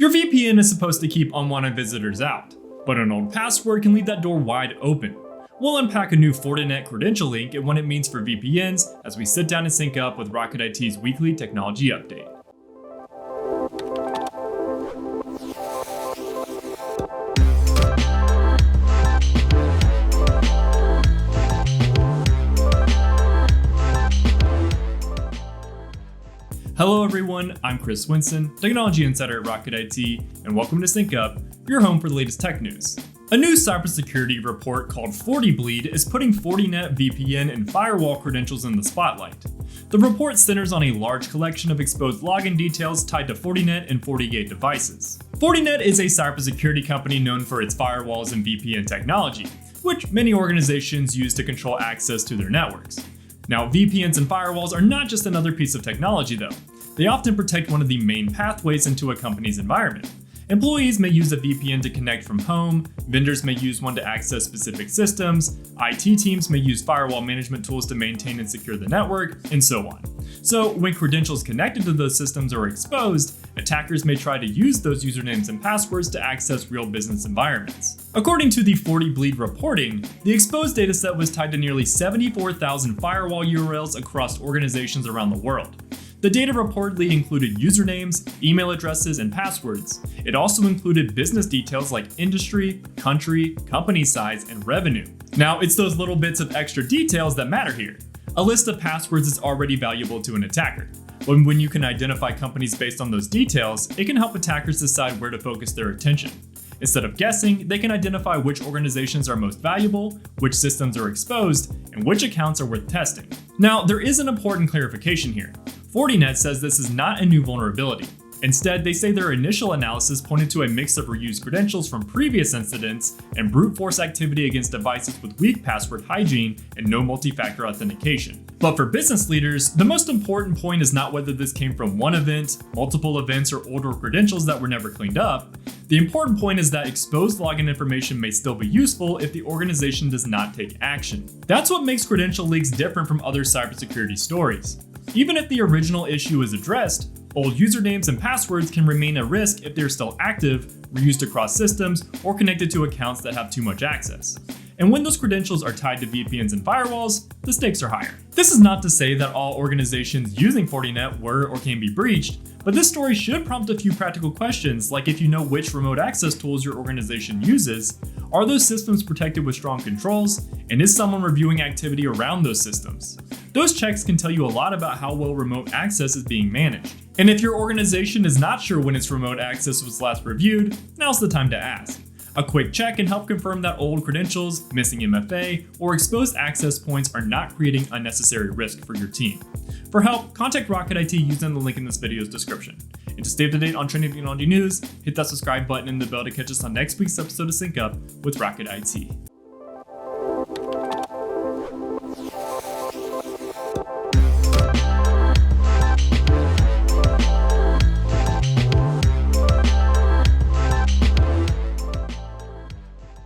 Your VPN is supposed to keep unwanted visitors out, but an old password can leave that door wide open. We'll unpack a new Fortinet credential link and what it means for VPNs as we sit down and sync up with Rocket IT's weekly technology update. Hello everyone, I'm Chris Winson, Technology Insider at Rocket IT, and welcome to Sync Up, your home for the latest tech news. A new cybersecurity report called FortiBleed is putting Fortinet VPN and firewall credentials in the spotlight. The report centers on a large collection of exposed login details tied to Fortinet and FortiGate devices. Fortinet is a cybersecurity company known for its firewalls and VPN technology, which many organizations use to control access to their networks. Now, VPNs and firewalls are not just another piece of technology though. They often protect one of the main pathways into a company's environment. Employees may use a VPN to connect from home, vendors may use one to access specific systems, IT teams may use firewall management tools to maintain and secure the network, and so on. So when credentials connected to those systems are exposed, attackers may try to use those usernames and passwords to access real business environments. According to the FortiBleed reporting, the exposed dataset was tied to nearly 74,000 firewall URLs across organizations around the world. The data reportedly included usernames, email addresses, and passwords. It also included business details like industry, country, company size, and revenue. Now, it's those little bits of extra details that matter here. A list of passwords is already valuable to an attacker. But when you can identify companies based on those details, it can help attackers decide where to focus their attention. Instead of guessing, they can identify which organizations are most valuable, which systems are exposed, and which accounts are worth testing. Now, there is an important clarification here. Fortinet says this is not a new vulnerability. Instead, they say their initial analysis pointed to a mix of reused credentials from previous incidents and brute force activity against devices with weak password hygiene and no multi-factor authentication. But for business leaders, the most important point is not whether this came from one event, multiple events, or older credentials that were never cleaned up. The important point is that exposed login information may still be useful if the organization does not take action. That's what makes credential leaks different from other cybersecurity stories. Even if the original issue is addressed, old usernames and passwords can remain a risk if they're still active, reused across systems, or connected to accounts that have too much access. And when those credentials are tied to VPNs and firewalls, the stakes are higher. This is not to say that all organizations using Fortinet were or can be breached, but this story should prompt a few practical questions, like if you know which remote access tools your organization uses, are those systems protected with strong controls, and is someone reviewing activity around those systems? Those checks can tell you a lot about how well remote access is being managed. And if your organization is not sure when its remote access was last reviewed, now's the time to ask. A quick check can help confirm that old credentials, missing MFA, or exposed access points are not creating unnecessary risk for your team. For help, contact Rocket IT using the link in this video's description. And to stay up to date on trending technology news, hit that subscribe button and the bell to catch us on next week's episode of Sync Up with Rocket IT.